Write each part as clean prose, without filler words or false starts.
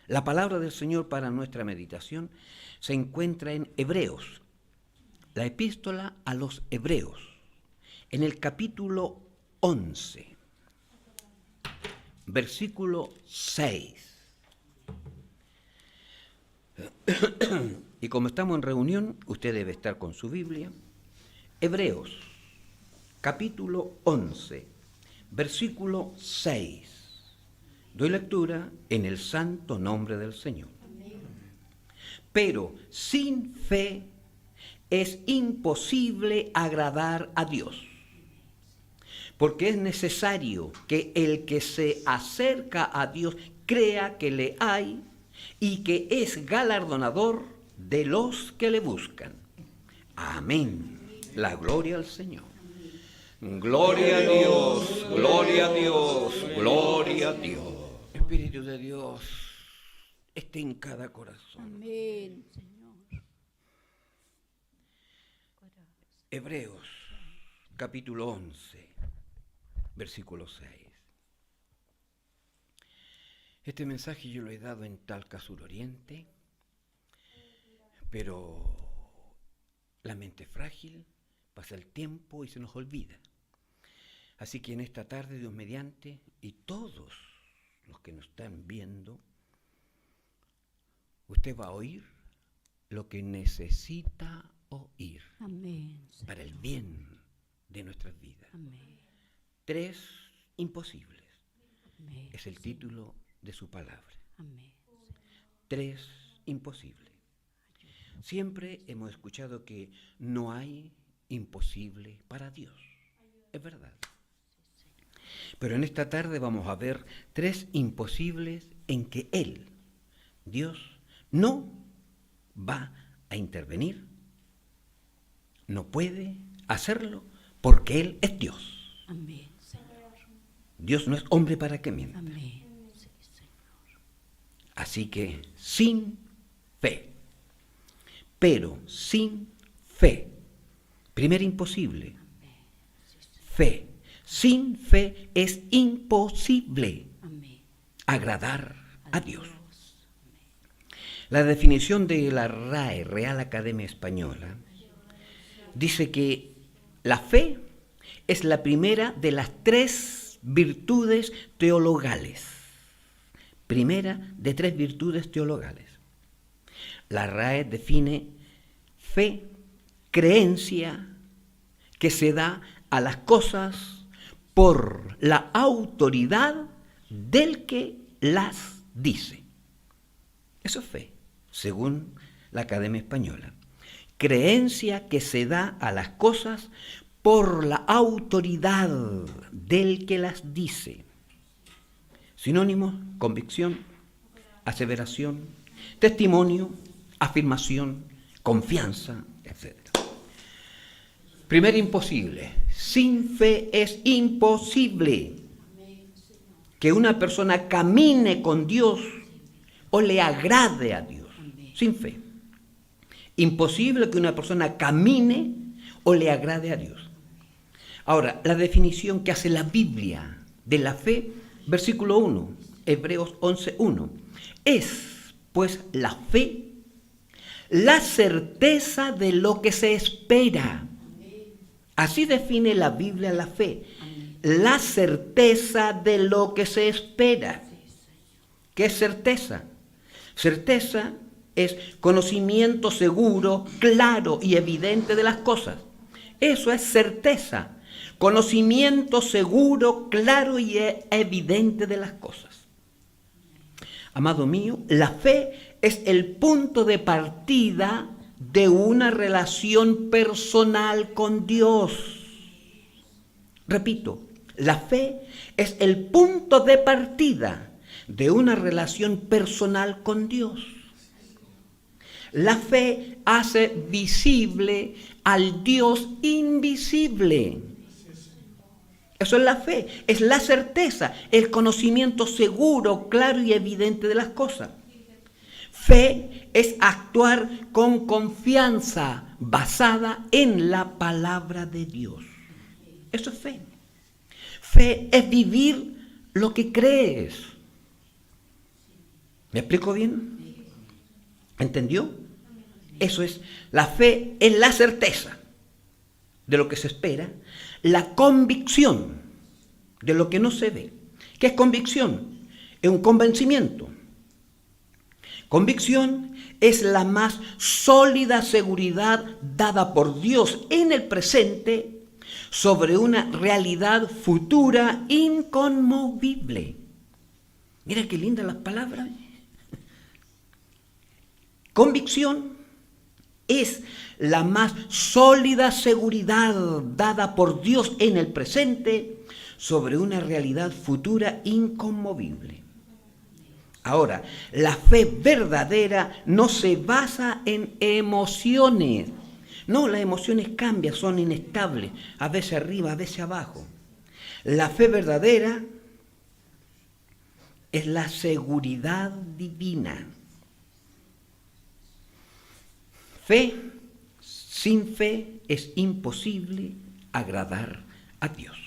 La palabra del Señor para nuestra meditación se encuentra en Hebreos, la epístola a los Hebreos, en el capítulo 11, versículo 6. Y como estamos en reunión, usted debe estar con su Biblia. Hebreos, capítulo 11, versículo 6. Doy lectura en el santo nombre del Señor. Pero sin fe es imposible agradar a Dios, porque es necesario que el que se acerca a Dios crea que le hay y que es galardonador de los que le buscan. Amén. La gloria al Señor. Gloria a Dios, gloria a Dios, gloria a Dios. Espíritu de Dios esté en cada corazón. Amén, Señor. Hebreos, capítulo 11, versículo 6. Este mensaje yo lo he dado en Talca Suroriente, pero la mente es frágil, pasa el tiempo y se nos olvida. Así que en esta tarde, Dios mediante, y todos los que nos están viendo, usted va a oír lo que necesita oír. Amén, Señor. Para el bien de nuestras vidas. Amén. 3 imposibles Amén. es el título de su palabra. Amén. 3 imposibles. Siempre hemos escuchado que no hay imposible para Dios. Es verdad. Pero en esta tarde vamos a ver 3 imposibles en que Él, Dios, no va a intervenir, no puede hacerlo porque Él es Dios. Amén, Señor. Dios no es hombre para que mienta. Amén. Sí, Señor. Así que sin fe, pero sin fe, primer imposible, fe. Sin fe es imposible Amén. agradar a Dios. La definición de la RAE, Real Academia Española, dice que la fe es la primera de las 3 virtudes teologales. Primera de 3 virtudes teologales. La RAE define fe, creencia que se da a las cosas por la autoridad del que las dice. Eso es fe, según la Academia Española. Creencia que se da a las cosas por la autoridad del que las dice. Sinónimos: convicción, aseveración, testimonio, afirmación, confianza, etc. Primer imposible. Sin fe es imposible que una persona camine con Dios o le agrade a Dios. Sin fe. Imposible que una persona camine o le agrade a Dios. Ahora, la definición que hace la Biblia de la fe, versículo 1, Hebreos 11:1, es pues la fe, la certeza de lo que se espera. Así define la Biblia la fe, la certeza de lo que se espera. ¿Qué es certeza? Certeza es conocimiento seguro, claro y evidente de las cosas. Eso es certeza, conocimiento seguro, claro y evidente de las cosas. Amado mío, la fe es el punto de partida de una relación personal con Dios. Repito, la fe es el punto de partida de una relación personal con Dios. La fe hace visible al Dios invisible. Eso es la fe, es la certeza, el conocimiento seguro, claro y evidente de las cosas. Fe es actuar con confianza basada en la palabra de Dios. Eso es fe. Fe es vivir lo que crees. ¿Me explico bien? ¿Entendió? Eso es, la fe es la certeza de lo que se espera, la convicción de lo que no se ve. ¿Qué es convicción? Es un convencimiento. Convicción es la más sólida seguridad dada por Dios en el presente sobre una realidad futura inconmovible. Mira qué lindas las palabras. Convicción es la más sólida seguridad dada por Dios en el presente sobre una realidad futura inconmovible. Ahora, la fe verdadera no se basa en emociones. No, las emociones cambian, son inestables, a veces arriba, a veces abajo. La fe verdadera es la seguridad divina. Sin fe es imposible agradar a Dios.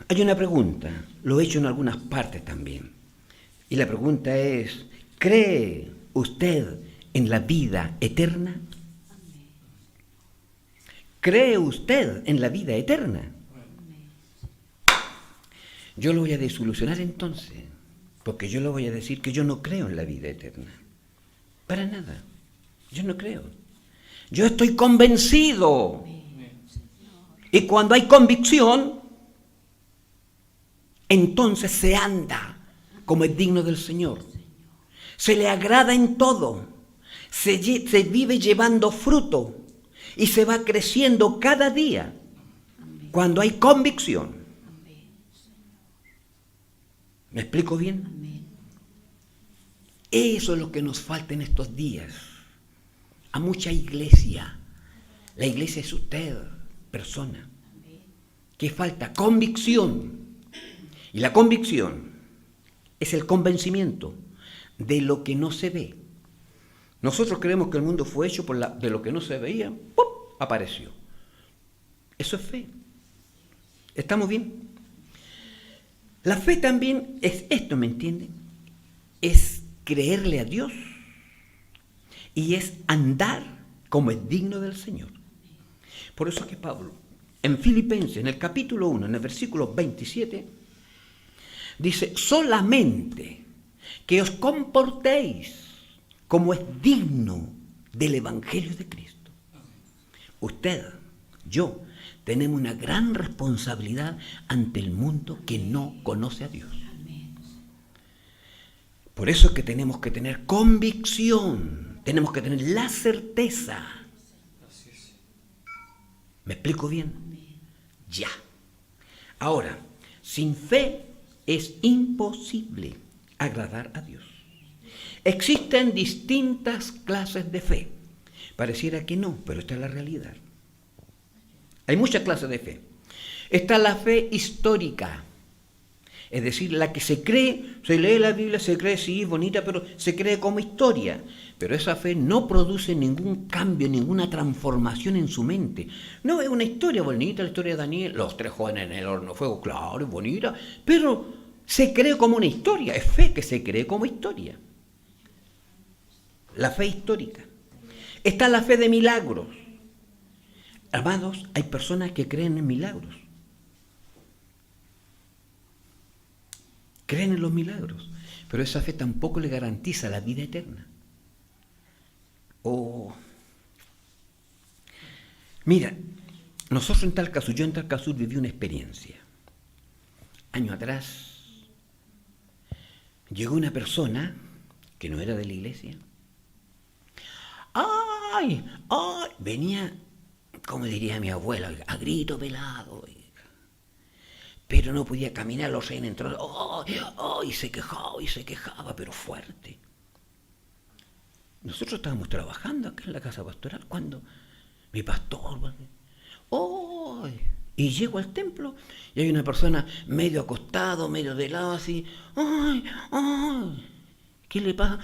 Hay una pregunta, lo he hecho en algunas partes también, y la pregunta es, ¿cree usted en la vida eterna? ¿Cree usted en la vida eterna? Yo lo voy a desilusionar entonces, porque yo le voy a decir que yo no creo en la vida eterna. Para nada. Yo no creo. Yo estoy convencido. Y cuando hay convicción, entonces se anda como es digno del Señor. Se le agrada en todo. Se vive llevando fruto y se va creciendo cada día cuando hay convicción. ¿Me explico bien? Eso es lo que nos falta en estos días. A mucha iglesia. La iglesia es usted, persona. ¿Qué falta? Convicción. Y la convicción es el convencimiento de lo que no se ve. Nosotros creemos que el mundo fue hecho de lo que no se veía, ¡pum!, apareció. Eso es fe. ¿Estamos bien? La fe también es esto, ¿me entienden? Es creerle a Dios y es andar como es digno del Señor. Por eso es que Pablo, en Filipenses, en el capítulo 1, en el versículo 27, dice, solamente que os comportéis como es digno del Evangelio de Cristo. Usted, yo, tenemos una gran responsabilidad ante el mundo que no conoce a Dios. Por eso es que tenemos que tener convicción, tenemos que tener la certeza. ¿Me explico bien? Ya. Ahora, sin fe es imposible agradar a Dios. Existen distintas clases de fe. Pareciera que no, pero esta es la realidad. Hay muchas clases de fe. Está la fe histórica. Es decir, la que se cree, se lee la Biblia, se cree, sí, es bonita, pero se cree como historia. Pero esa fe no produce ningún cambio, ninguna transformación en su mente. No, es una historia bonita, la historia de Daniel, los 3 jóvenes en el horno de fuego, claro, es bonita, pero se cree como una historia, es fe que se cree como historia. La fe histórica. Está la fe de milagros. Amados, hay personas que creen en milagros. Creen en los milagros, pero esa fe tampoco le garantiza la vida eterna. Mira, nosotros en Talcasur, yo en Talcasur viví una experiencia. Años atrás, llegó una persona que no era de la iglesia. ¡Ay! Venía, como diría mi abuela, a grito pelado. Pero no podía caminar, los reines entraron, y se quejaba, pero fuerte. Nosotros estábamos trabajando acá en la casa pastoral cuando mi pastor, y llego al templo y hay una persona medio acostado, medio de lado, así, ¿qué le pasa?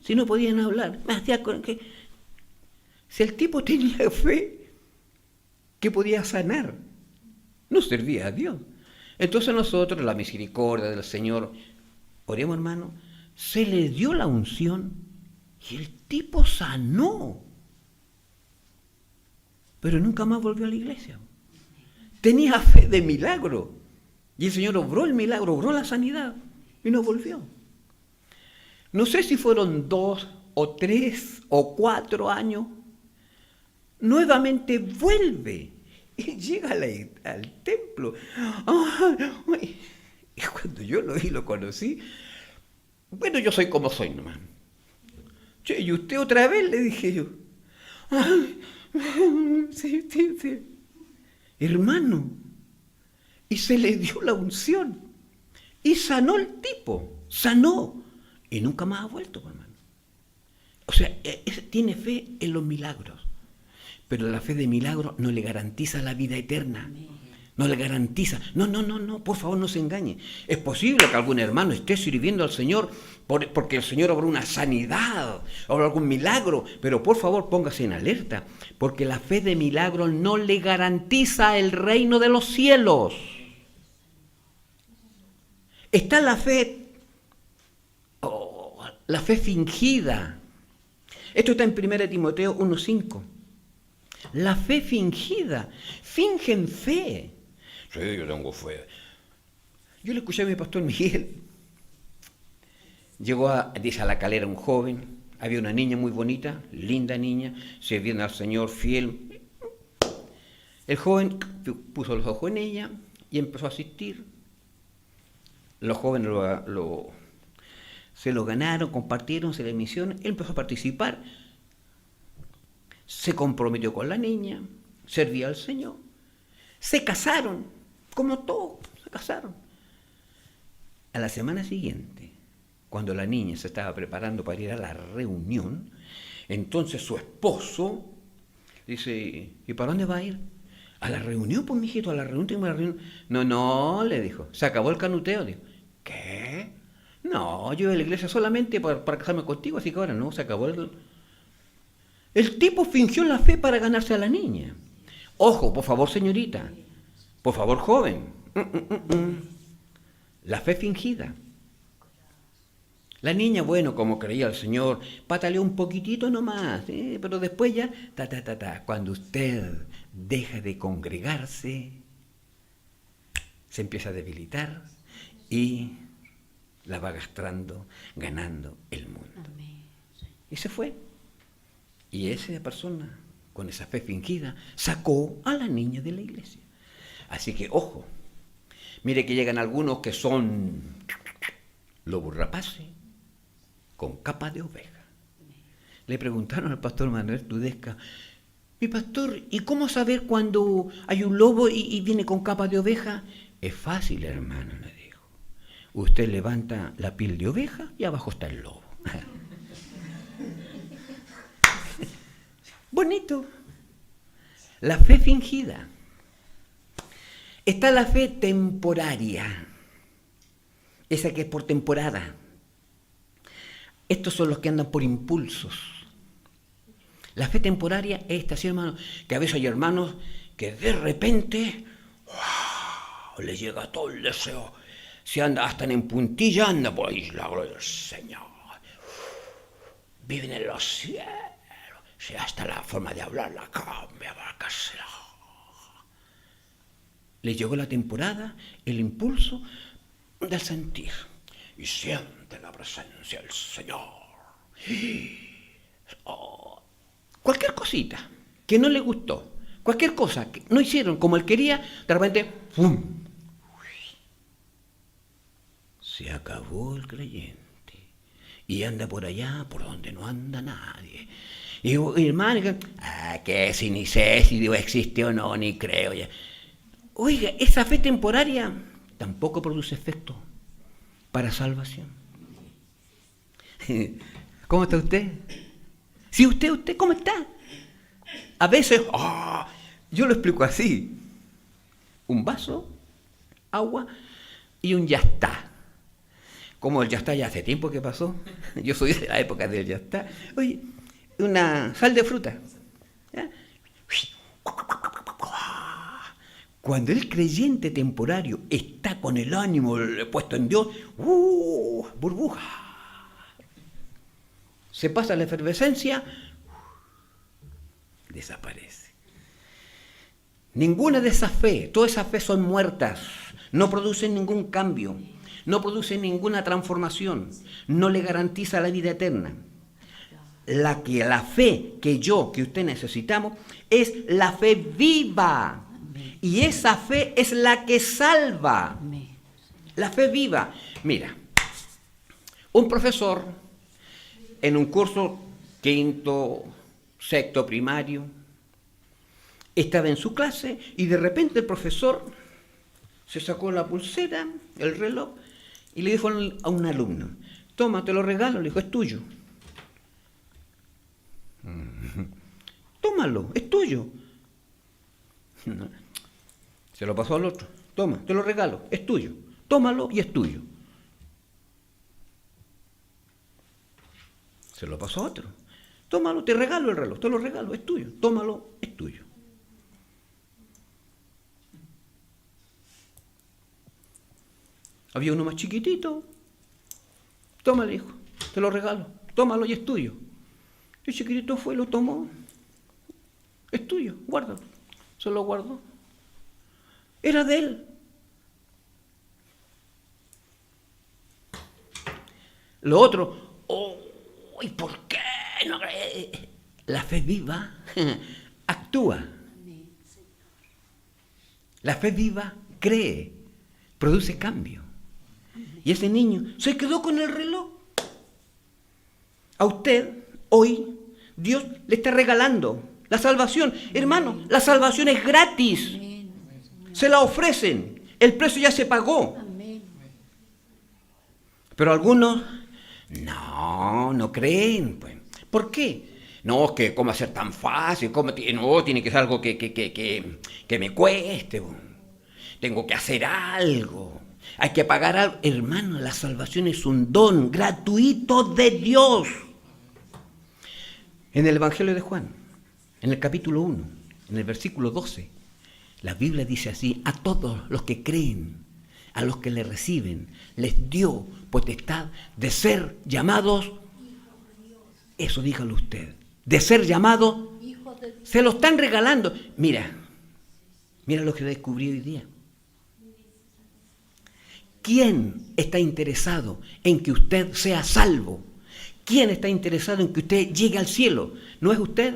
Si no podían hablar, me hacía con que si el tipo tenía fe que podía sanar. No servía a Dios, Entonces nosotros, la misericordia del Señor, oremos hermano, se le dio la unción y el tipo sanó. Pero nunca más volvió a la iglesia. Tenía fe de milagro. Y el Señor obró el milagro, obró la sanidad y no volvió. No sé si fueron 2 o 3 o 4 años. Nuevamente vuelve y llega al templo. Y cuando yo lo vi, lo conocí. Bueno, yo soy como soy nomás. Che, ¿y usted otra vez? Le dije yo. Sí, sí, sí. Hermano, y se le dio la unción y sanó el tipo, sanó y nunca más ha vuelto, hermano. O sea, tiene fe en los milagros, pero la fe de milagros no le garantiza la vida eterna. No le garantiza. No, por favor, no se engañe. Es posible que algún hermano esté sirviendo al Señor porque el Señor obró una sanidad, obró algún milagro, pero por favor póngase en alerta, porque la fe de milagro no le garantiza el reino de los cielos. Está la fe fingida. Esto está en 1 Timoteo 1:5. La fe fingida. Fingen fe. Sí, yo tengo fe. Yo le escuché a mi pastor Miguel. Llegó dice a la calera un joven. Había una niña muy bonita, linda niña, sirviendo al Señor, fiel. El joven puso los ojos en ella y empezó a asistir. Los jóvenes se lo ganaron, compartieron, se le misión. Él empezó a participar. Se comprometió con la niña, servía al Señor. Se casaron, como todos, se casaron. A la semana siguiente, cuando la niña se estaba preparando para ir a la reunión, entonces su esposo dice, ¿y para dónde va a ir? A la reunión, pues mijito, a la reunión, tengo la reunión. No, le dijo, se acabó el canuteo. Dijo, ¿qué? No, yo voy a la iglesia solamente para casarme contigo, así que ahora no, se acabó el tipo fingió la fe para ganarse a la niña. Ojo, por favor, señorita. Por favor, joven. La fe fingida. La niña, bueno, como creía el Señor, pataleó un poquitito nomás, pero después ya, cuando usted deja de congregarse, se empieza a debilitar y la va ganando el mundo. Y se fue. Y esa persona, con esa fe fingida, sacó a la niña de la iglesia. Así que, ojo, mire que llegan algunos que son lobos rapaces con capa de oveja. Le preguntaron al pastor Manuel Tudesca, mi pastor, ¿y cómo saber cuando hay un lobo y viene con capa de oveja? Es fácil, hermano, le dijo. Usted levanta la piel de oveja y abajo está el lobo. Bonito. La fe fingida. Está la fe temporaria. Esa que es por temporada. Estos son los que andan por impulsos. La fe temporaria es esta, sí, hermano, que a veces hay hermanos que de repente ¡wow!, les llega todo el deseo. Si anda hasta en puntilla, anda por ahí la gloria del Señor. Viven en los cielos. Si hasta la forma de hablar la cambia, les llegó la temporada, el impulso del sentir. Y siente la presencia del Señor. Cualquier cosita que no le gustó, cualquier cosa que no hicieron como él quería, de repente, ¡pum!, se acabó el creyente. Y anda por allá, por donde no anda nadie. Y hermano, que si ni sé si Dios existe o no, ni creo ya. Oiga, esa fe temporaria tampoco produce efecto para salvación. ¿Cómo está usted? Si usted, ¿cómo está? A veces, yo lo explico así. Un vaso, agua y un ya está. Como el ya está ya hace tiempo que pasó. Yo soy de la época del ya está. Oye, una sal de fruta. ¿Ya? Cuando el creyente temporario está con el ánimo puesto en Dios, burbuja. Se pasa la efervescencia, desaparece. Ninguna de esas fe, todas esas fe son muertas, no producen ningún cambio, no producen ninguna transformación, no le garantiza la vida eterna. La fe que yo, que usted necesitamos, es la fe viva. Y esa fe es la que salva. La fe viva. Mira, un profesor en un curso quinto, sexto primario, estaba en su clase y de repente el profesor se sacó la pulsera, el reloj, y le dijo a un alumno, toma, te lo regalo, le dijo, es tuyo. Tómalo, es tuyo. Se lo pasó al otro, toma, te lo regalo, es tuyo. Tómalo y es tuyo. Se lo pasó a otro. Tómalo, te regalo el reloj, te lo regalo, es tuyo. Tómalo, es tuyo. Había uno más chiquitito. Tómalo, hijo, te lo regalo. Tómalo y es tuyo. El chiquitito fue, lo tomó. Es tuyo, guárdalo. Se lo guardó. Era de él. Lo otro, ¿y por qué no cree? La fe viva actúa. La fe viva cree, produce cambio. Y ese niño se quedó con el reloj. A usted, hoy, Dios le está regalando la salvación. Hermano, la salvación es gratis. Se la ofrecen. El precio ya se pagó. Pero algunos no creen. Pues. ¿Por qué? No, es que cómo hacer tan fácil, no, tiene que ser algo que me cueste. Tengo que hacer algo. Hay que pagar algo. Hermano, la salvación es un don gratuito de Dios. En el Evangelio de Juan, en el capítulo 1, en el versículo 12, la Biblia dice así, a todos los que creen, a los que le reciben, les dio potestad de ser llamados, eso dígalo usted, de ser llamados, se lo están regalando. Mira lo que descubrí hoy día. ¿Quién está interesado en que usted sea salvo? ¿Quién está interesado en que usted llegue al cielo? ¿No es usted?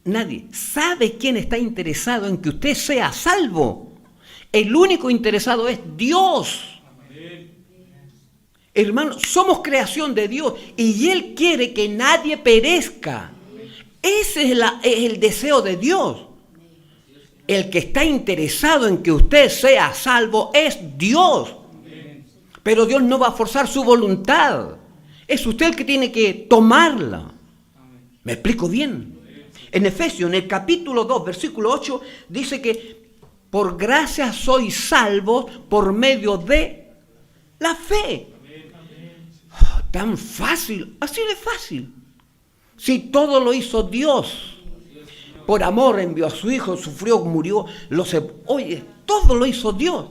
Nadie. ¿Sabe quién está interesado en que usted sea salvo? El único interesado es Dios. Hermano, somos creación de Dios y Él quiere que nadie perezca. Ese es el deseo de Dios. El que está interesado en que usted sea salvo es Dios. Pero Dios no va a forzar su voluntad. Es usted el que tiene que tomarla. ¿Me explico bien? En Efesios, en el capítulo 2, versículo 8, dice que por gracia sois salvos por medio de la fe. Oh, tan fácil, así de fácil. Si todo lo hizo Dios, por amor envió a su Hijo, sufrió, murió, oye, todo lo hizo Dios.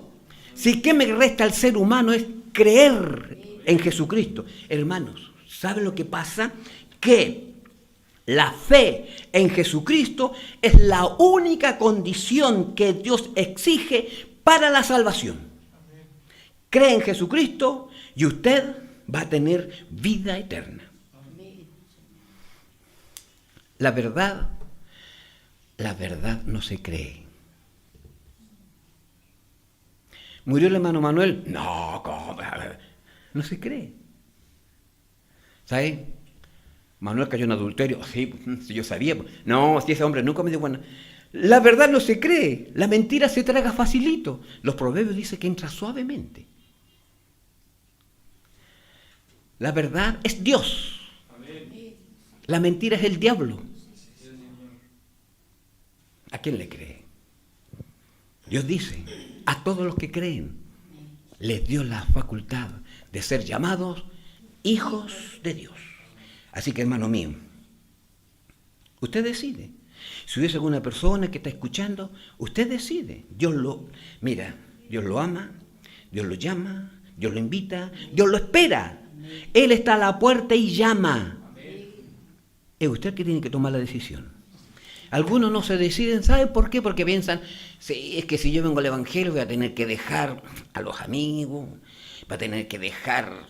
Si qué me resta al ser humano es creer en Jesucristo. Hermanos, ¿saben lo que pasa? Que la fe en Jesucristo es la única condición que Dios exige para la salvación. Cree en Jesucristo y usted va a tener vida eterna. La verdad no se cree. ¿Murió el hermano Manuel? No, ¿cómo? No se cree. ¿Sabe? Manuel cayó en adulterio. Sí, yo sabía. No, si ese hombre nunca me dio buena. La verdad no se cree. La mentira se traga facilito. Los proverbios dicen que entra suavemente. La verdad es Dios. La mentira es el diablo. ¿A quién le cree? Dios dice, a todos los que creen, les dio la facultad de ser llamados hijos de Dios. Así que, hermano mío, usted decide. Si hubiese alguna persona que está escuchando, usted decide. Dios lo ama, Dios lo llama, Dios lo invita, Dios lo espera. Él está a la puerta y llama. Es usted que tiene que tomar la decisión. Algunos no se deciden, ¿sabe por qué? Porque piensan, sí, es que si yo vengo al Evangelio voy a tener que dejar a los amigos, voy a tener que dejar,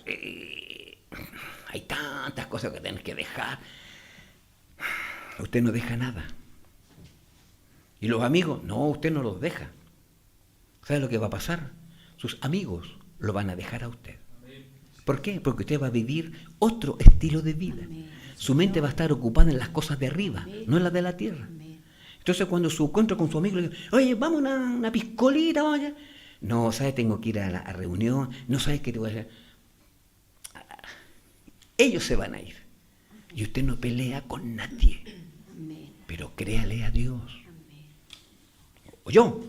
hay tantas cosas que tener que dejar. Usted no deja nada. ¿Y los amigos? No, usted no los deja. ¿Sabe lo que va a pasar? Sus amigos lo van a dejar a usted. ¿Por qué? Porque usted va a vivir otro estilo de vida. Su mente va a estar ocupada en las cosas de arriba, no en las de la tierra. Entonces cuando se encuentra con su amigo le dice, oye, vamos a una piscolita, vamos allá. No, ¿sabes? Tengo que ir a la reunión, no sabes qué te voy a hacer. Ellos se van a ir. Y usted no pelea con nadie. Pero créale a Dios. ¿Oyó?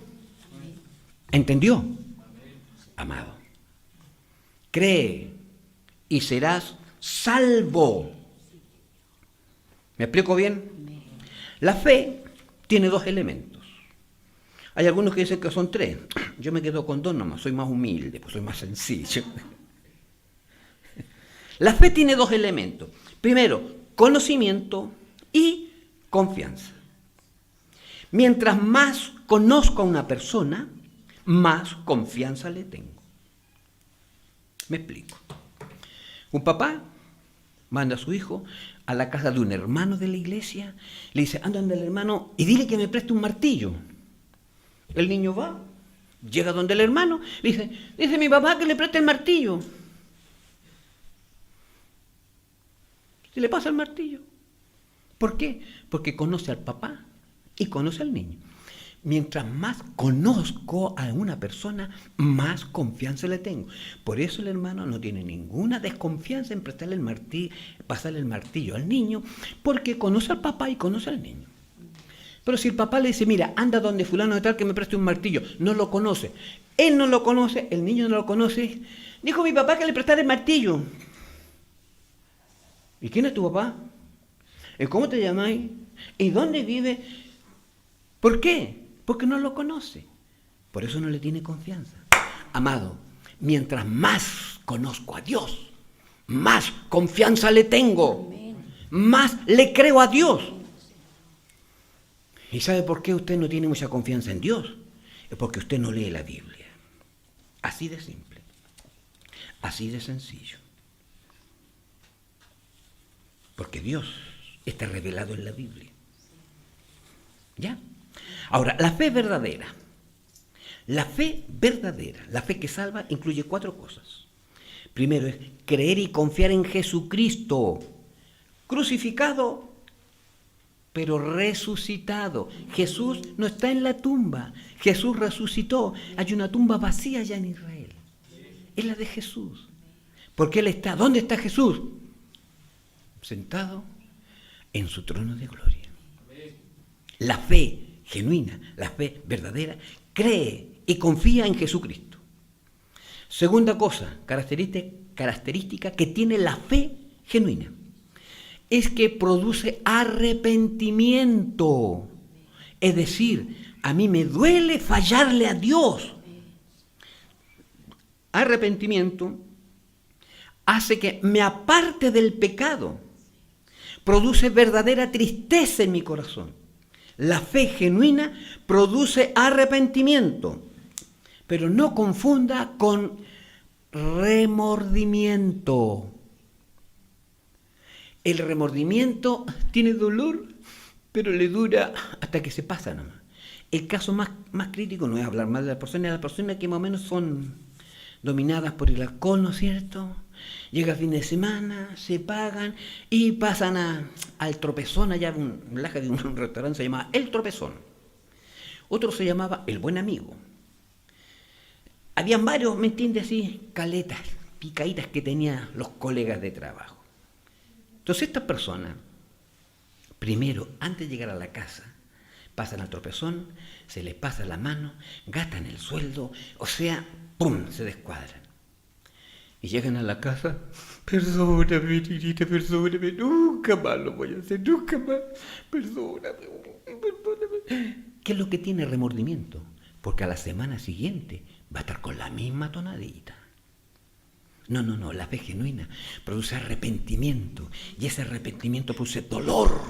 ¿Entendió? Amado. Cree y serás salvo. ¿Me explico bien? La fe tiene dos elementos. Hay algunos que dicen que son tres. Yo me quedo con dos nomás, soy más humilde, pues soy más sencillo. La fe tiene dos elementos. Primero, conocimiento y confianza. Mientras más conozco a una persona, más confianza le tengo. Me explico. Un papá manda a su hijo a la casa de un hermano de la iglesia, le dice, anda donde el hermano y dile que me preste un martillo. El niño va, llega donde el hermano, le dice mi papá que le preste el martillo. Se le pasa el martillo. ¿Por qué? Porque conoce al papá y conoce al niño. Mientras más conozco a una persona, más confianza le tengo. Por eso el hermano no tiene ninguna desconfianza en pasarle el martillo al niño, porque conoce al papá y conoce al niño. Pero si el papá le dice, mira, anda donde fulano de tal que me preste un martillo, no lo conoce. Él no lo conoce, el niño no lo conoce. Dijo mi papá que le prestara el martillo. ¿Y quién es tu papá? ¿Y cómo te llamáis? ¿Y dónde vive? ¿Por qué? Porque no lo conoce. Por eso no le tiene confianza. Amado, mientras más conozco a Dios, más confianza le tengo. Más le creo a Dios. ¿Y sabe por qué usted no tiene mucha confianza en Dios? Es porque usted no lee la Biblia. Así de simple. Así de sencillo. Porque Dios está revelado en la Biblia. ¿Ya? Ahora, la fe verdadera. La fe verdadera, la fe que salva, incluye 4 cosas. Primero es creer y confiar en Jesucristo, crucificado, pero resucitado. Jesús no está en la tumba, Jesús resucitó. Hay una tumba vacía allá en Israel. Es la de Jesús. Porque Él está, ¿dónde está Jesús? Sentado en su trono de gloria. La fe genuina, la fe verdadera, cree y confía en Jesucristo. Segunda cosa, característica que tiene la fe genuina, es que produce arrepentimiento. Es decir, a mí me duele fallarle a Dios. Arrepentimiento hace que me aparte del pecado. Produce verdadera tristeza en mi corazón. La fe genuina produce arrepentimiento, pero no confunda con remordimiento. El remordimiento tiene dolor, pero le dura hasta que se pasa nomás. El caso más crítico no es hablar mal de las personas que más o menos son dominadas por el alcohol, ¿no es cierto? Llega el fin de semana, se pagan y pasan al Tropezón, allá en Laja de un restaurante se llamaba El Tropezón. Otro se llamaba El Buen Amigo. Habían varios, ¿me entiendes? Así, caletas, picaditas que tenían los colegas de trabajo. Entonces estas personas, primero, antes de llegar a la casa, pasan al Tropezón, se les pasa la mano, gastan el sueldo, o sea, ¡pum!, se descuadran. Y llegan a la casa, perdóname, niñita, perdóname, nunca más lo voy a hacer, nunca más, perdóname, perdóname. ¿Qué es lo que tiene remordimiento? Porque a la semana siguiente va a estar con la misma tonadita. No, la fe genuina produce arrepentimiento, y ese arrepentimiento produce dolor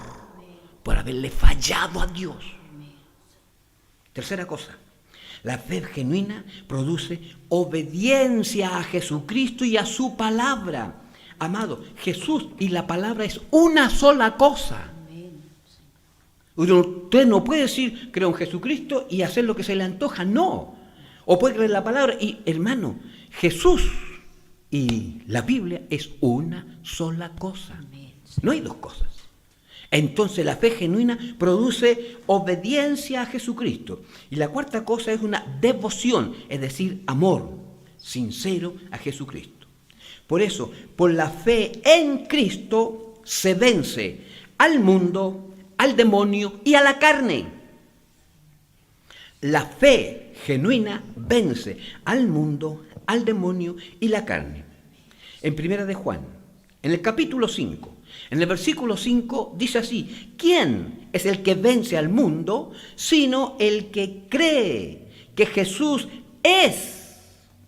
por haberle fallado a Dios. Tercera cosa, la fe genuina produce obediencia a Jesucristo y a su palabra. Amado, Jesús y la palabra es una sola cosa. Usted no puede decir, creo en Jesucristo y hacer lo que se le antoja, no. O puede creer en la palabra y, hermano, Jesús y la Biblia es una sola cosa. No hay dos cosas. Entonces la fe genuina produce obediencia a Jesucristo. Y la cuarta cosa es una devoción, es decir, amor sincero a Jesucristo. Por eso, por la fe en Cristo se vence al mundo, al demonio y a la carne. La fe genuina vence al mundo, al demonio y la carne. En Primera de Juan, en el capítulo 5, en el versículo 5 dice así: ¿quién es el que vence al mundo sino el que cree que Jesús es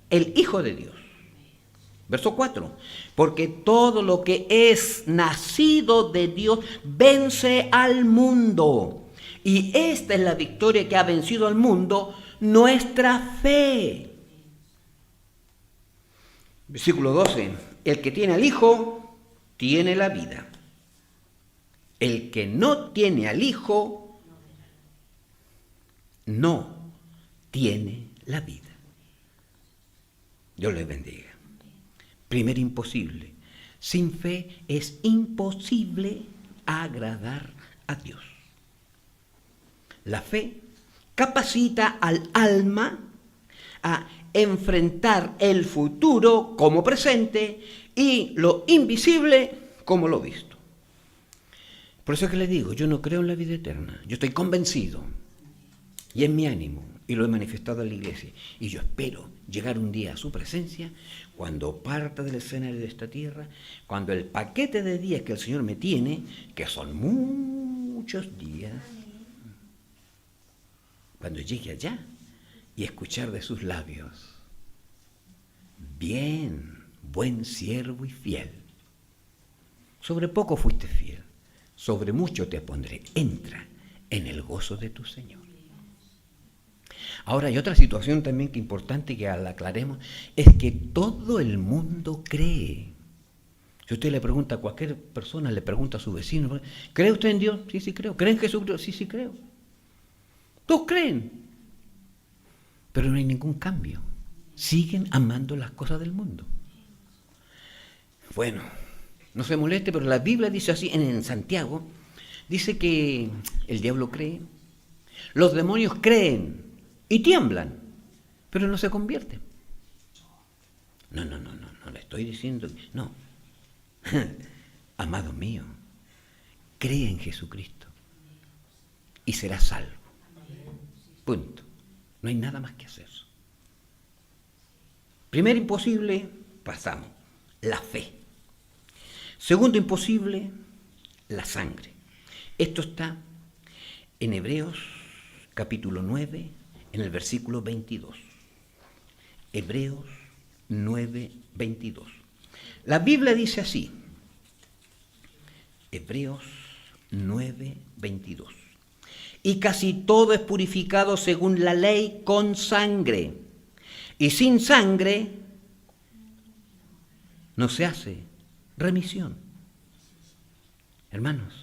el Hijo de Dios? Verso 4, porque todo lo que es nacido de Dios vence al mundo. Y esta es la victoria que ha vencido al mundo, nuestra fe. Versículo 12, el que tiene al Hijo tiene la vida. El que no tiene al Hijo no tiene la vida. Dios les bendiga. Primer imposible. Sin fe es imposible agradar a Dios. La fe capacita al alma a enfrentar el futuro como presente y lo invisible como lo visto. Por eso es que les digo, yo no creo en la vida eterna. Yo estoy convencido y es mi ánimo y lo he manifestado a la iglesia. Y yo espero llegar un día a su presencia cuando parta del escenario de esta tierra, cuando el paquete de días que el Señor me tiene, que son muchos días, cuando llegue allá y escuchar de sus labios: bien, buen siervo y fiel. Sobre poco fuiste fiel, sobre mucho te pondré. Entra en el gozo de tu Señor. Ahora hay otra situación también que es importante que la aclaremos, es que todo el mundo cree. Si usted le pregunta a cualquier persona, le pregunta a su vecino: ¿cree usted en Dios? Sí, sí creo. ¿Cree en Jesucristo? Sí, sí creo. Todos creen, pero no hay ningún cambio. Siguen amando las cosas del mundo. Bueno, no se moleste, pero la Biblia dice así, en Santiago, dice que el diablo cree, los demonios creen y tiemblan, pero no se convierten. No le estoy diciendo, no. Amado mío, cree en Jesucristo y serás salvo. Punto. No hay nada más que hacer. Primer imposible, pasamos, la fe. Segundo imposible, la sangre. Esto está en Hebreos capítulo 9, en el versículo 22. Hebreos 9, 22. La Biblia dice así, Hebreos 9, 22. Y casi todo es purificado según la ley con sangre. Y sin sangre no se hace remisión. Hermanos,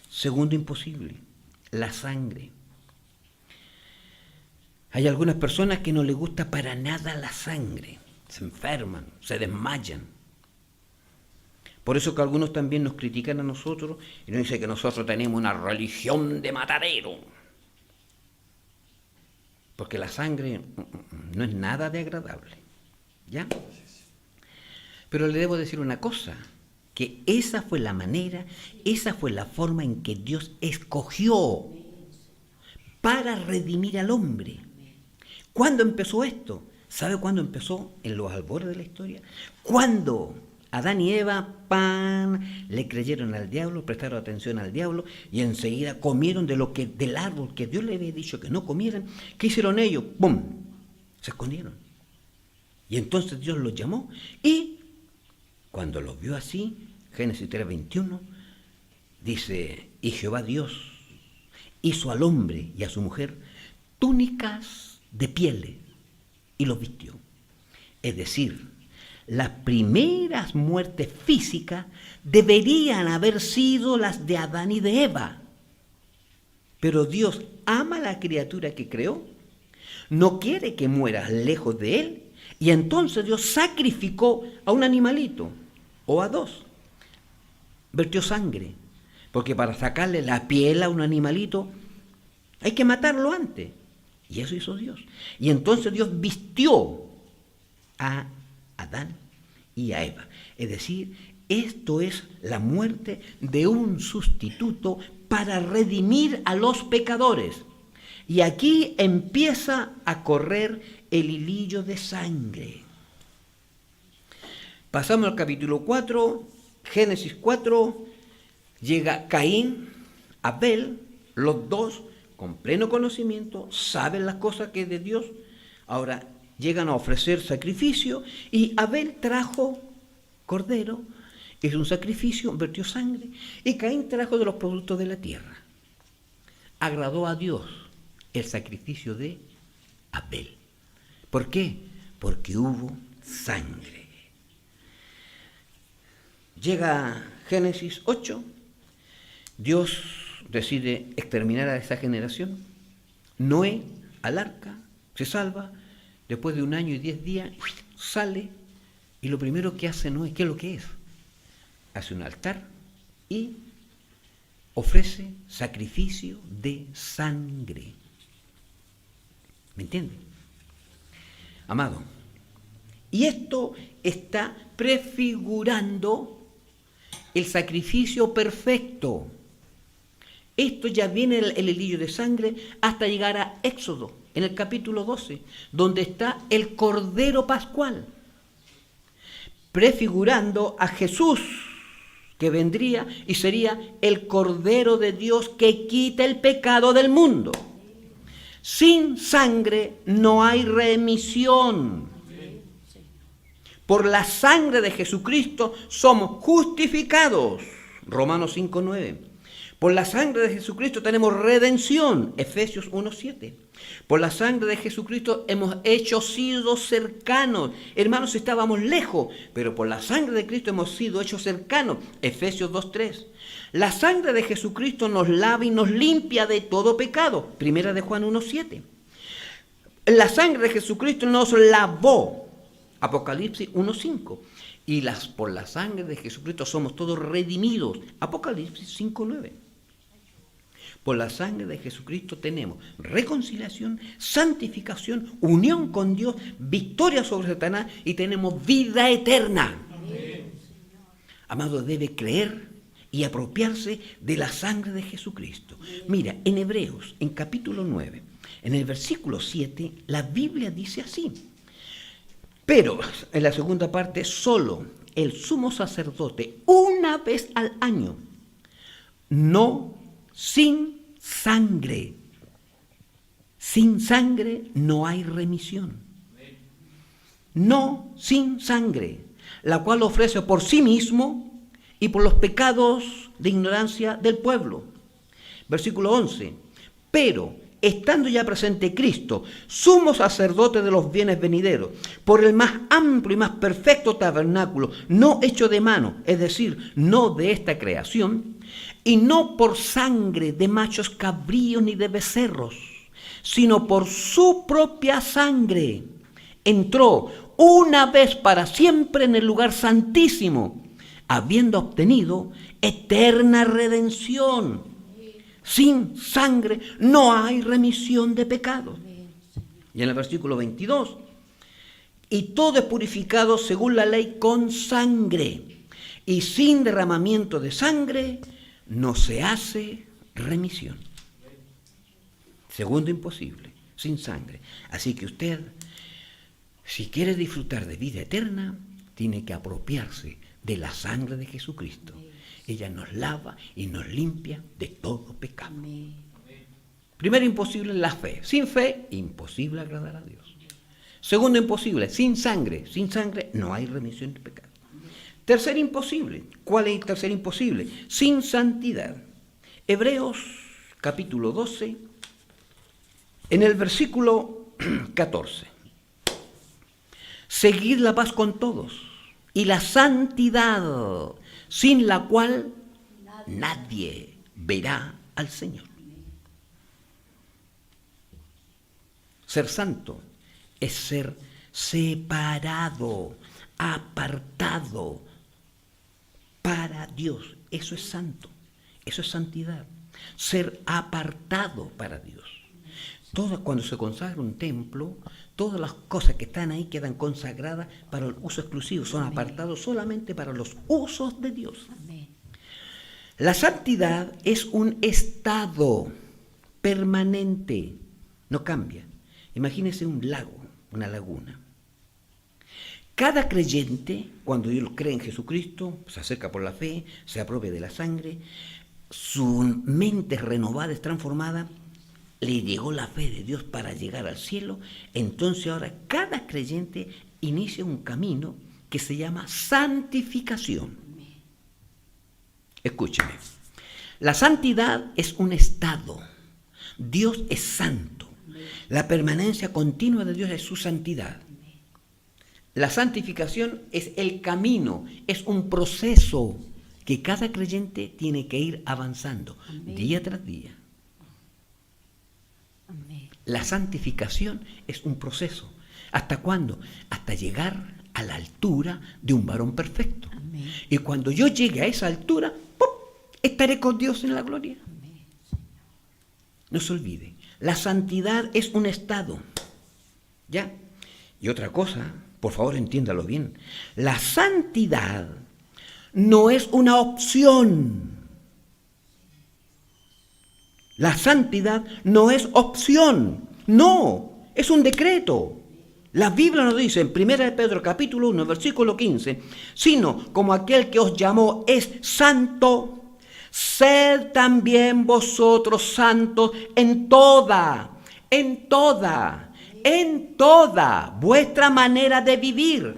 segundo imposible, la sangre. Hay algunas personas que no les gusta para nada la sangre. Se enferman, se desmayan. Por eso que algunos también nos critican a nosotros y nos dicen que nosotros tenemos una religión de matadero. Porque la sangre no es nada de agradable. ¿Ya? Pero le debo decir una cosa, que esa fue la manera, esa fue la forma en que Dios escogió para redimir al hombre. ¿Cuándo empezó esto? ¿Sabe cuándo empezó? En los albores de la historia. Cuando Adán y Eva, le creyeron al diablo, prestaron atención al diablo y enseguida comieron del árbol que Dios les había dicho que no comieran. ¿Qué hicieron ellos? ¡Bum! Se escondieron. Y entonces Dios los llamó y cuando los vio así, Génesis 3:21, dice, y Jehová Dios hizo al hombre y a su mujer túnicas de pieles y los vistió. Es decir, las primeras muertes físicas deberían haber sido las de Adán y de Eva. Pero Dios ama a la criatura que creó, no quiere que muera lejos de él, y entonces Dios sacrificó a un animalito, o a dos. Vertió sangre, porque para sacarle la piel a un animalito hay que matarlo antes. Y eso hizo Dios. Y entonces Dios vistió a Adán y a Eva. Es decir, esto es la muerte de un sustituto para redimir a los pecadores. Y aquí empieza a correr el hilillo de sangre. Pasamos al capítulo 4, Génesis 4, llega Caín, Abel, los dos con pleno conocimiento, saben las cosas que es de Dios. Ahora llegan a ofrecer sacrificio y Abel trajo cordero, hizo un sacrificio, vertió sangre, y Caín trajo de los productos de la tierra. Agradó a Dios el sacrificio de Abel. ¿Por qué? Porque hubo sangre. Llega Génesis 8, Dios decide exterminar a esa generación. Noé al arca, se salva, después de 1 año y 10 días sale, y lo primero que hace Noé, ¿qué es lo que es? Hace un altar y ofrece sacrificio de sangre. ¿Me entienden? Amado, y esto está prefigurando el sacrificio perfecto. Esto ya viene el hilillo de sangre hasta llegar a Éxodo, en el capítulo 12, donde está el Cordero Pascual, prefigurando a Jesús, que vendría y sería el Cordero de Dios que quita el pecado del mundo. Sin sangre no hay remisión. Por la sangre de Jesucristo somos justificados. Romanos 5:9. Por la sangre de Jesucristo tenemos redención. Efesios 1:7. Por la sangre de Jesucristo hemos sido cercanos. Hermanos, estábamos lejos, pero por la sangre de Cristo hemos sido hechos cercanos. Efesios 2:3. La sangre de Jesucristo nos lava y nos limpia de todo pecado. Primera de Juan 1:7. La sangre de Jesucristo nos lavó. Apocalipsis 1:5. Y por la sangre de Jesucristo somos todos redimidos. Apocalipsis 5:9. Por la sangre de Jesucristo tenemos reconciliación, santificación, unión con Dios, victoria sobre Satanás y tenemos vida eterna. Amén. Amado, debe creer y apropiarse de la sangre de Jesucristo. Mira, en Hebreos, en capítulo 9, en el versículo 7, la Biblia dice así. Pero, en la segunda parte, solo el sumo sacerdote, una vez al año, no sin sangre. Sin sangre no hay remisión. No sin sangre, la cual ofrece por sí mismo y por los pecados de ignorancia del pueblo. Versículo 11. Pero, estando ya presente Cristo, sumo sacerdote de los bienes venideros, por el más amplio y más perfecto tabernáculo, no hecho de mano, es decir, no de esta creación, y no por sangre de machos cabríos ni de becerros, sino por su propia sangre, entró una vez para siempre en el lugar santísimo, habiendo obtenido eterna redención. Sin sangre no hay remisión de pecados. Y en el versículo 22, y todo es purificado según la ley con sangre, y sin derramamiento de sangre no se hace remisión. Segundo imposible, sin sangre. Así que usted Si quiere disfrutar de vida eterna, tiene que apropiarse de la sangre de Jesucristo. Ella nos lava y nos limpia de todo pecado. Amén. Primero imposible, la fe. Sin fe, imposible agradar a Dios. Segundo imposible, sin sangre. Sin sangre no hay remisión de pecado. Tercer imposible. ¿Cuál es el tercer imposible? Sin santidad. Hebreos capítulo 12, en el versículo 14. Seguid la paz con todos y la santidad, sin la cual nadie verá al Señor. Ser santo es ser separado, apartado para Dios. Eso es santo, eso es santidad. Ser apartado para Dios. Cuando se consagra un templo, todas las cosas que están ahí quedan consagradas para el uso exclusivo, son apartados solamente para los usos de Dios. Amén. La santidad es un estado permanente, no cambia. Imagínese un lago, una laguna. Cada creyente, cuando Dios cree en Jesucristo, se acerca por la fe, se apropia de la sangre, su mente renovada es transformada, le llegó la fe de Dios para llegar al cielo, entonces ahora cada creyente inicia un camino que se llama santificación. Escúcheme, la santidad es un estado, Dios es santo, la permanencia continua de Dios es su santidad. La santificación es el camino, es un proceso que cada creyente tiene que ir avanzando día tras día. Amén. La santificación es un proceso. ¿Hasta cuándo? Hasta llegar a la altura de un varón perfecto. Amén. Y cuando yo llegue a esa altura, ¡pum!, estaré con Dios en la gloria. Amén. No se olvide, la santidad es un estado. ¿Ya? Y otra cosa, por favor entiéndalo bien, la santidad no es una opción. La santidad no es opción, no, es un decreto. La Biblia nos dice en 1 Pedro capítulo 1, versículo 15, sino como aquel que os llamó es santo, sed también vosotros santos en toda vuestra manera de vivir.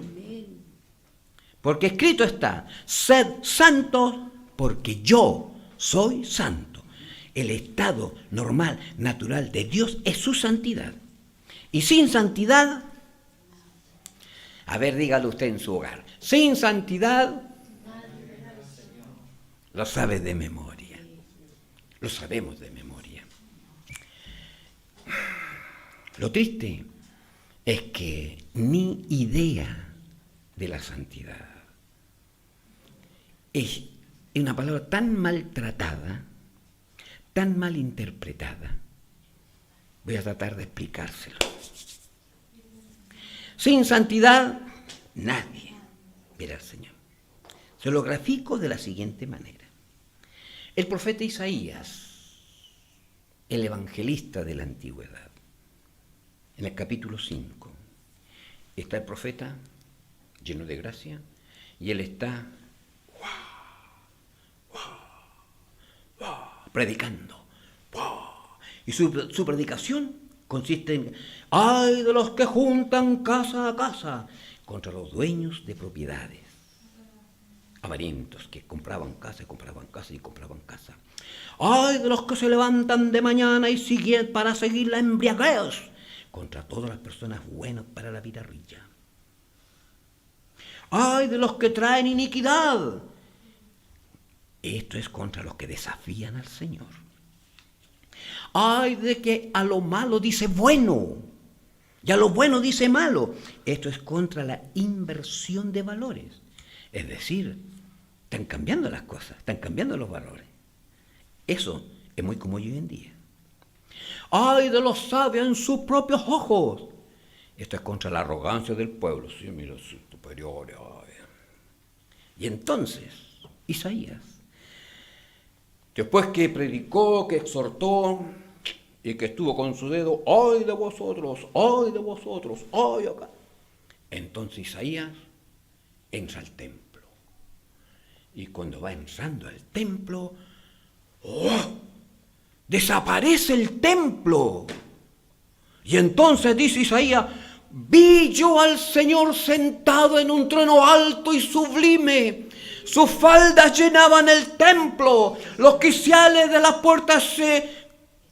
Porque escrito está, sed santos porque yo soy santo. El estado normal, natural de Dios es su santidad. Y sin santidad, a ver, dígalo usted en su hogar, sin santidad, lo sabe de memoria, lo sabemos de memoria. Lo triste es que ni idea de la santidad. Es una palabra tan maltratada, tan mal interpretada. Voy a tratar de explicárselo. Sin santidad, nadie verá al Señor. Se lo grafico de la siguiente manera. El profeta Isaías, el evangelista de la antigüedad, en el capítulo 5, está el profeta lleno de gracia y él está predicando. Y su predicación consiste en, ¡ay de los que juntan casa a casa contra los dueños de propiedades! Avarientos que compraban casa y compraban casa y compraban casa. ¡Ay de los que se levantan de mañana y siguen para seguir la embriaguez! Contra todas las personas buenas para la vida rica. ¡Ay de los que traen iniquidad! Esto es contra los que desafían al Señor. ¡Ay de que a lo malo dice bueno y a lo bueno dice malo! Esto es contra la inversión de valores. Es decir, están cambiando las cosas, están cambiando los valores. Eso es muy común hoy en día. ¡Ay de los sabios en sus propios ojos! Esto es contra la arrogancia del pueblo. Sí, mira, soy superior. Ay. Y entonces, Isaías, después que predicó, que exhortó y que estuvo con su dedo, ¡ay de vosotros! ¡Ay de vosotros! ¡Ay acá! Entonces Isaías entra al templo. Y cuando va entrando al templo, ¡oh!, desaparece el templo. Y entonces dice Isaías: vi yo al Señor sentado en un trono alto y sublime. Sus faldas llenaban el templo. Los quiciales de las puertas se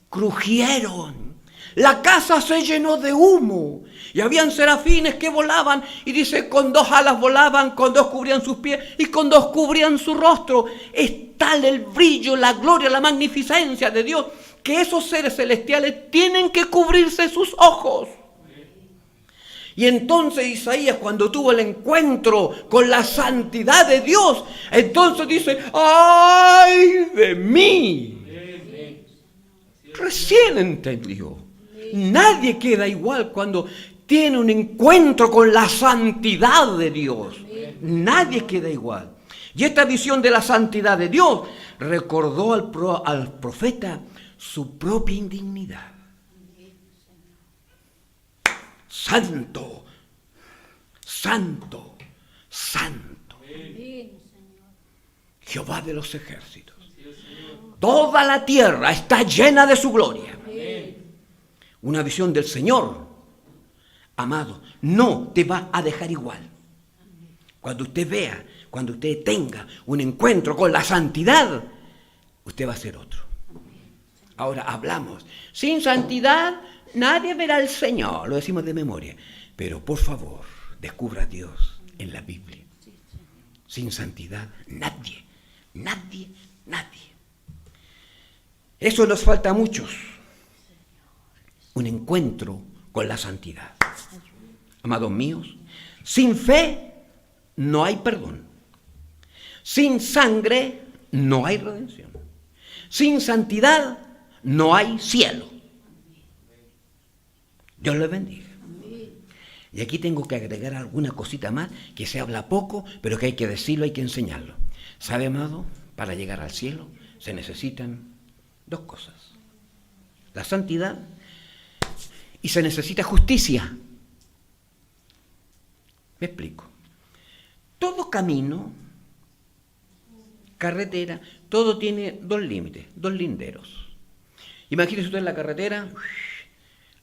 crujieron. La casa se llenó de humo. Y habían serafines que volaban. Y dice, con 2 alas volaban, con 2 cubrían sus pies y con 2 cubrían su rostro. Es tal el brillo, la gloria, la magnificencia de Dios, que esos seres celestiales tienen que cubrirse sus ojos. Y entonces Isaías, cuando tuvo el encuentro con la santidad de Dios, entonces dice: ¡ay de mí! Recién entendió. Nadie queda igual cuando tiene un encuentro con la santidad de Dios. Nadie queda igual. Y esta visión de la santidad de Dios recordó al profeta su propia indignidad. Santo, santo, santo, Jehová de los ejércitos. Toda la tierra está llena de su gloria. Una visión del Señor, amado, no te va a dejar igual. Cuando usted vea, cuando usted tenga un encuentro con la santidad, usted va a ser otro. Ahora hablamos, sin santidad nadie verá al Señor, lo decimos de memoria. Pero por favor, descubra a Dios en la Biblia. Sin santidad, nadie. Eso nos falta a muchos. Un encuentro con la santidad. Amados míos, sin fe no hay perdón. Sin sangre no hay redención. Sin santidad no hay cielo. Dios les bendiga. Y aquí tengo que agregar alguna cosita más que se habla poco, pero que hay que decirlo, hay que enseñarlo. ¿Sabe, amado? Para llegar al cielo se necesitan 2 cosas. La santidad y se necesita justicia. Me explico. Todo camino, carretera, todo tiene 2 límites, 2 linderos. Imagínese usted en la carretera,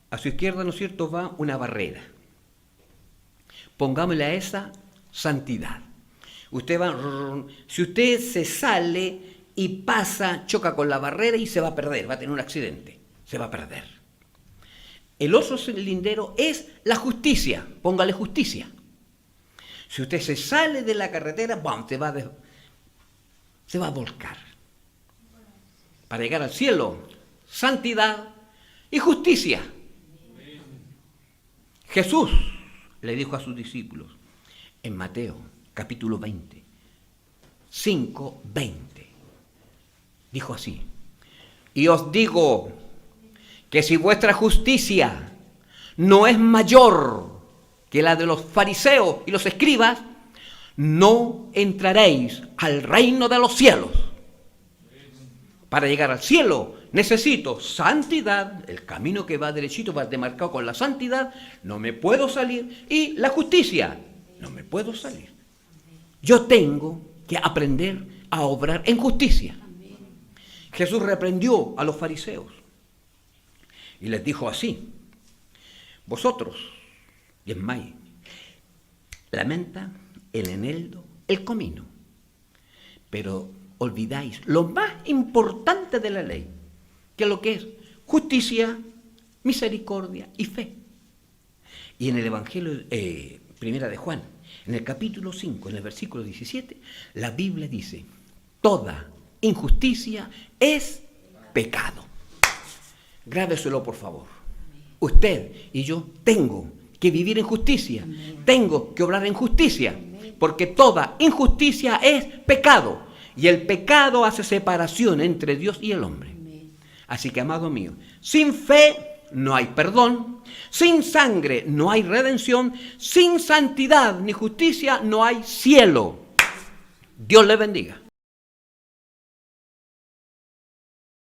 a su izquierda, ¿no es cierto?, va una barrera. Pongámosle a esa santidad. Usted va, si usted se sale y pasa, choca con la barrera y se va a perder, va a tener un accidente, se va a perder. El otro lindero es la justicia, póngale justicia. Si usted se sale de la carretera, ¡bum!, se va a volcar. Para llegar al cielo, santidad y justicia. Jesús le dijo a sus discípulos en Mateo capítulo 20, 5:20. Dijo así: y os digo que si vuestra justicia no es mayor que la de los fariseos y los escribas, no entraréis al reino de los cielos. Para llegar al cielo necesito santidad, el camino que va derechito va demarcado con la santidad, no me puedo salir, y la justicia, no me puedo salir. Yo tengo que aprender a obrar en justicia. Jesús reprendió a los fariseos y les dijo así: vosotros diezmáis la menta, el eneldo, el comino, pero olvidáis lo más importante de la ley, que es lo que es justicia, misericordia y fe. Y en el Evangelio primera de Juan, en el capítulo 5, en el versículo 17, la Biblia dice: toda injusticia es pecado. Grábeselo, por favor. Usted y yo tengo que vivir en justicia, tengo que obrar en justicia, porque toda injusticia es pecado. Y el pecado hace separación entre Dios y el hombre. Así que, amado mío, sin fe no hay perdón, sin sangre no hay redención, sin santidad ni justicia no hay cielo. Dios le bendiga.